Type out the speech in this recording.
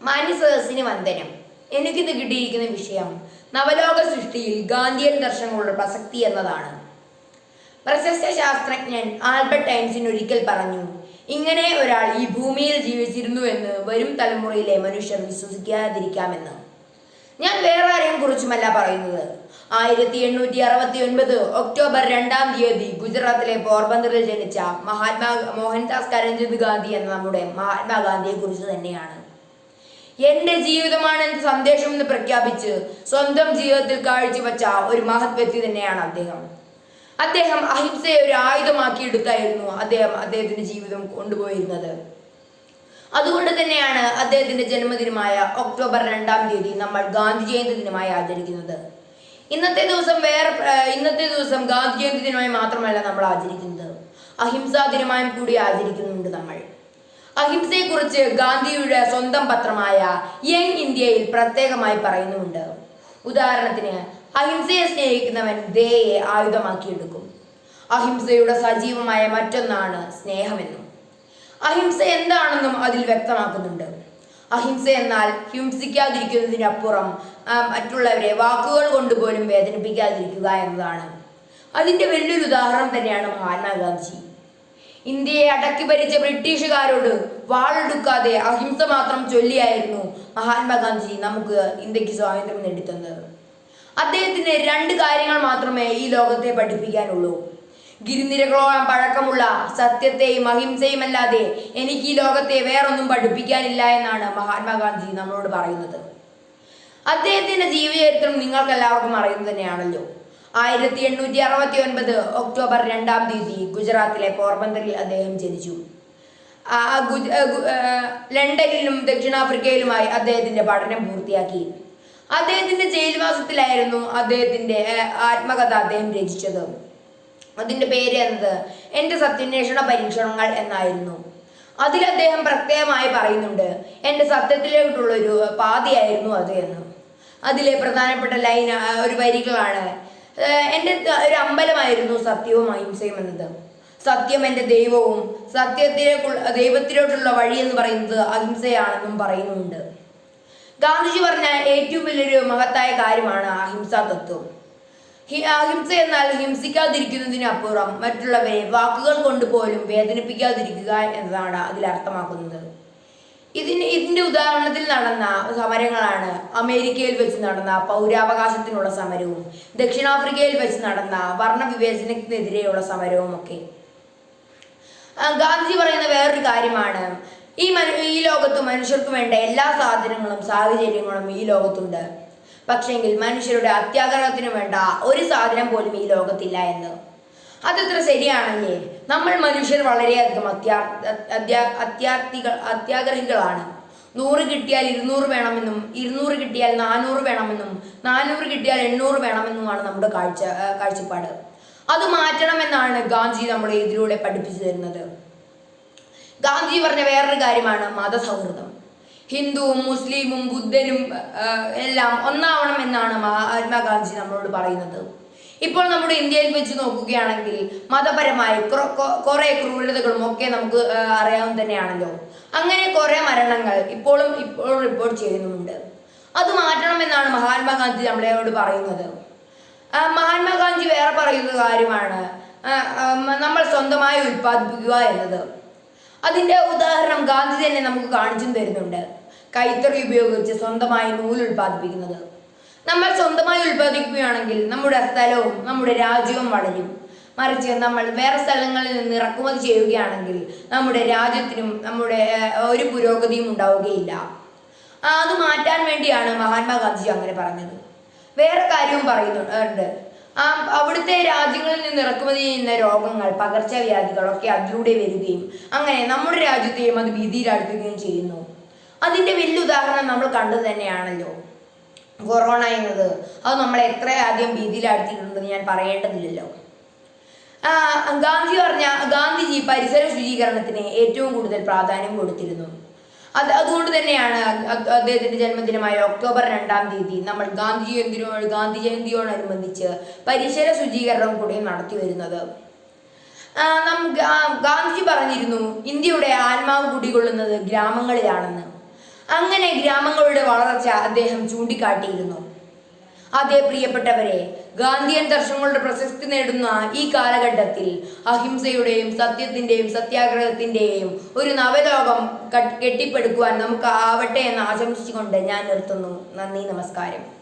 മാന്യസദസ്സിന് വന്ദനം. എനിക്കിത് കിട്ടിയിരിക്കുന്ന വിഷയം നവലോക സൃഷ്ടിയിൽ ഗാന്ധിയൻ ദർശനങ്ങളുടെ പ്രസക്തി എന്നതാണ്. പ്രശസ്ത ശാസ്ത്രജ്ഞൻ ആൽബർട്ട് ഐൻസ്റ്റീൻ ഒരിക്കൽ പറഞ്ഞു, ഇങ്ങനെ ഒരാൾ ഈ ഭൂമിയിൽ ജീവിച്ചിരുന്നു എന്ന് വരും തലമുറയിലെ മനുഷ്യർ വിശ്വസിക്കാതിരിക്കാമെന്ന്. ഞാൻ വേറെ ആരെയും കുറിച്ചുമല്ല പറയുന്നത്. 1869 ഒക്ടോബർ 2 ഗുജറാത്തിലെ പോർബന്തറിൽ ജനിച്ച മോഹൻദാസ് കരംചന്ദ് ഗാന്ധി എന്ന നമ്മുടെ മഹാത്മാഗാന്ധിയെ കുറിച്ച് തന്നെയാണ്. എന്റെ ജീവിതമാണ് എന്റെ സന്ദേശം എന്ന് പ്രഖ്യാപിച്ച് സ്വന്തം ജീവിതത്തിൽ കാഴ്ചവെച്ച ഒരു മഹത് വ്യക്തി തന്നെയാണ് അദ്ദേഹം അഹിംസയെ ഒരു ആയുധമാക്കിയെടുത്തായിരുന്നു അദ്ദേഹത്തിന്റെ ജീവിതം കൊണ്ടുപോയിരുന്നത്. അതുകൊണ്ട് തന്നെയാണ് അദ്ദേഹത്തിന്റെ ജന്മദിനമായ ഒക്ടോബർ 2 നമ്മൾ ഗാന്ധി ജയന്തി ദിനമായി ആചരിക്കുന്നത്. ഇന്നത്തെ ദിവസം ഗാന്ധി ജയന്തി ദിനമായി മാത്രമല്ല നമ്മൾ ആചരിക്കുന്നത്, അഹിംസാ ദിനമായും കൂടി ആചരിക്കുന്നുണ്ട് നമ്മൾ. അഹിംസയെക്കുറിച്ച് ഗാന്ധിയുടെ സ്വന്തം പത്രമായ യങ് ഇന്ത്യയിൽ പ്രത്യേകമായി പറയുന്നുമുണ്ട്. ഉദാഹരണത്തിന്, അഹിംസയെ സ്നേഹിക്കുന്നവൻ ദയയെ ആയുധമാക്കിയെടുക്കും. അഹിംസയുടെ സജീവമായ മറ്റൊന്നാണ് സ്നേഹമെന്നും. അഹിംസ എന്താണെന്നും അതിൽ വ്യക്തമാക്കുന്നുണ്ട്. അഹിംസ എന്നാൽ ഹിംസിക്കാതിരിക്കുന്നതിനപ്പുറം മറ്റുള്ളവരെ വാക്കുകൾ കൊണ്ടുപോലും വേദനിപ്പിക്കാതിരിക്കുക എന്നതാണ്. അതിൻ്റെ വലിയൊരു ഉദാഹരണം തന്നെയാണ് മഹാത്മാഗാന്ധി. ഇന്ത്യയെ അടക്കി ഭരിച്ച ബ്രിട്ടീഷുകാരോട് വാളെടുക്കാതെ അഹിംസ മാത്രം ചൊല്ലിയായിരുന്നു മഹാത്മാഗാന്ധി നമുക്ക് ഇന്ത്യക്ക് സ്വാതന്ത്ര്യം നേടിത്തന്നത്. അദ്ദേഹത്തിന് 2 കാര്യങ്ങൾ മാത്രമേ ഈ ലോകത്തെ പഠിപ്പിക്കാനുള്ളൂ. ഗിരിനിരകളോളം പഴക്കമുള്ള സത്യത്തെയും അഹിംസയും അല്ലാതെ എനിക്ക് ഈ ലോകത്തെ വേറൊന്നും പഠിപ്പിക്കാനില്ല എന്നാണ് മഹാത്മാഗാന്ധി നമ്മളോട് പറയുന്നത്. അദ്ദേഹത്തിന്റെ ജീവചരിത്രം നിങ്ങൾക്ക് എല്ലാവർക്കും അറിയുന്നത് തന്നെയാണല്ലോ. 1869 ഒക്ടോബർ 2 ഗുജറാത്തിലെ പോർബന്തറിൽ അദ്ദേഹം ജനിച്ചു. ലണ്ടനിലും ദക്ഷിണാഫ്രിക്കയിലുമായി അദ്ദേഹത്തിന്റെ പഠനം പൂർത്തിയാക്കി. അദ്ദേഹത്തിന്റെ ജയിൽവാസത്തിലായിരുന്നു അദ്ദേഹത്തിന്റെ ആത്മകഥ അദ്ദേഹം രചിച്ചത്. അതിന്റെ പേര് എന്നത് എൻ്റെ സത്യാന്വേഷണ പരീക്ഷണങ്ങൾ എന്നായിരുന്നു. അതിൽ അദ്ദേഹം പ്രത്യേകമായി പറയുന്നുണ്ട്, എൻ്റെ സത്യത്തിലോട്ടുള്ളൊരു പാതയായിരുന്നു അത് എന്ന്. അതിലെ പ്രധാനപ്പെട്ട ഒരു വരികളാണ്, എൻ്റെ ഒരു അമ്പലമായിരുന്നു സത്യവും അഹിംസയും എന്നത്. സത്യം എൻ്റെ ദൈവവും ദൈവത്തിലോട്ടുള്ള വഴി എന്ന് പറയുന്നത് അഹിംസയാണെന്നും പറയുന്നുണ്ട്. ഗാന്ധിജി പറഞ്ഞ ഏറ്റവും വലിയൊരു മഹത്തായ കാര്യമാണ് അഹിംസാ തത്വം. അഹിംസ എന്നാൽ ഹിംസിക്കാതിരിക്കുന്നതിനപ്പുറം മറ്റുള്ളവരെ വാക്കുകൾ കൊണ്ട് പോലും വേദനിപ്പിക്കാതിരിക്കുക എന്നതാണ് അതിൽ അർത്ഥമാക്കുന്നത്. ഇതിന്റെ ഉദാഹരണത്തിൽ നടന്ന സമരങ്ങളാണ് അമേരിക്കയിൽ വെച്ച് നടന്ന പൗരാവകാശത്തിനുള്ള സമരവും ദക്ഷിണാഫ്രിക്കയിൽ വെച്ച് നടന്ന വർണ്ണവിവേചനത്തിനെതിരെയുള്ള സമരവും ഒക്കെ. ഗാന്ധിജി പറയുന്ന വേറൊരു കാര്യമാണ്, ഈ ലോകത്ത് മനുഷ്യർക്ക് വേണ്ട എല്ലാ സാധനങ്ങളും സാഹചര്യങ്ങളും ഈ ലോകത്തുണ്ട്. പക്ഷെങ്കിൽ മനുഷ്യരുടെ അത്യാഗ്രഹത്തിന് വേണ്ട ഒരു സാധനം പോലും ഈ ലോകത്തില്ല എന്ന്. അതത്ര ശരിയാണല്ലേ? നമ്മൾ മനുഷ്യർ വളരെയധികം അത്യാഗ്രഹികളാണ്. 100 കിട്ടിയാൽ 200 വേണമെന്നും 200 കിട്ടിയാൽ 400 വേണമെന്നും 400 കിട്ടിയാൽ 800 വേണമെന്നുമാണ് നമ്മുടെ കാഴ്ചപ്പാട്. അത് മാറ്റണമെന്നാണ് ഗാന്ധി നമ്മളെ ഇതിലൂടെ പഠിപ്പിച്ചു തരുന്നത്. ഗാന്ധി പറഞ്ഞ വേറൊരു കാര്യമാണ് മതസൗഹൃദം. ഹിന്ദുവും മുസ്ലിമും ബുദ്ധനും എല്ലാം ഒന്നാവണം എന്നാണ് മഹാത്മാഗാന്ധി നമ്മളോട് പറയുന്നത്. ഇപ്പോൾ നമ്മുടെ ഇന്ത്യയിൽ വെച്ച് നോക്കുകയാണെങ്കിൽ മതപരമായി കുറെ ക്രൂരതകളും ഒക്കെ നമുക്ക് അറിയാവുന്ന തന്നെയാണല്ലോ. അങ്ങനെ കുറെ മരണങ്ങൾ ഇപ്പോൾ റിപ്പോർട്ട് ചെയ്യുന്നുമുണ്ട്. അത് മാറ്റണമെന്നാണ് മഹാത്മാഗാന്ധി നമ്മളോട് പറയുന്നത്. മഹാത്മാഗാന്ധി വേറെ പറയുന്ന കാര്യമാണ് നമ്മൾ സ്വന്തമായി ഉൽപ്പാദിപ്പിക്കുക എന്നത്. അതിൻ്റെ ഉദാഹരണം ഗാന്ധി തന്നെ നമുക്ക് കാണിച്ചു തരുന്നുണ്ട്. കൈത്തറി ഉപയോഗിച്ച് സ്വന്തമായി നൂല് ഉൽപ്പാദിപ്പിക്കുന്നത്. നമ്മൾ സ്വന്തമായി ഉൽപ്പാദിപ്പിക്കുകയാണെങ്കിൽ നമ്മുടെ സ്ഥലവും നമ്മുടെ രാജ്യവും വളരും. മറിച്ച് നമ്മൾ വേറെ സ്ഥലങ്ങളിൽ നിന്ന് ഇറക്കുമതി ചെയ്യുകയാണെങ്കിൽ നമ്മുടെ രാജ്യത്തിനും നമ്മുടെ ഒരു പുരോഗതിയും ഉണ്ടാവുകയില്ല. അത് മാറ്റാൻ വേണ്ടിയാണ് മഹാത്മാഗാന്ധി അങ്ങനെ പറഞ്ഞത്. വേറെ കാര്യവും പറയുന്നുണ്ട്. അവിടുത്തെ രാജ്യങ്ങളിൽ നിന്ന് ഇറക്കുമതി ചെയ്യുന്ന രോഗങ്ങൾ, പകർച്ചവ്യാധികളൊക്കെ അതിലൂടെ വരികയും അങ്ങനെ നമ്മുടെ രാജ്യത്തെയും അത് ഭീതിയിലാഴ്ത്തുകയും ചെയ്യുന്നു. അതിൻ്റെ വലിയ ഉദാഹരണം നമ്മൾ കണ്ടത് തന്നെയാണല്ലോ കൊറോണ എന്നത്. അത് നമ്മളെ എത്ര ആദ്യം ഭീതിയിലാഴ്ത്തിയിട്ടുണ്ടെന്ന് ഞാൻ പറയേണ്ടതില്ലല്ലോ. ഗാന്ധിജി പരിസര ശുചീകരണത്തിന് ഏറ്റവും കൂടുതൽ പ്രാധാന്യം കൊടുത്തിരുന്നു. അതുകൊണ്ട് തന്നെയാണ് അദ്ദേഹത്തിന്റെ ജന്മദിനമായ ഒക്ടോബർ 2 നമ്മൾ ഗാന്ധി ജയന്തിയോടനുബന്ധിച്ച് പരിസര ശുചീകരണം കൂടി നടത്തി വരുന്നത്. ഗാന്ധിജി പറഞ്ഞിരുന്നു, ഇന്ത്യയുടെ ആത്മാവ് കുടികൊള്ളുന്നത് ഗ്രാമങ്ങളിലാണെന്ന്. അങ്ങനെ ഗ്രാമങ്ങളുടെ വളർച്ച അദ്ദേഹം ചൂണ്ടിക്കാട്ടിയിരുന്നു. അതേ പ്രിയപ്പെട്ടവരെ, ഗാന്ധിയൻ ദർശനങ്ങളുടെ പ്രശസ്തി നേടുന്ന ഈ കാലഘട്ടത്തിൽ അഹിംസയുടെയും സത്യത്തിന്റെയും സത്യാഗ്രഹത്തിന്റെയും ഒരു നവലോകം കെട്ടിപ്പടുക്കുവാൻ നമുക്ക് ആവട്ടെ എന്ന് ആശംസിച്ചുകൊണ്ട് ഞാൻ നിർത്തുന്നു. നന്ദി, നമസ്കാരം.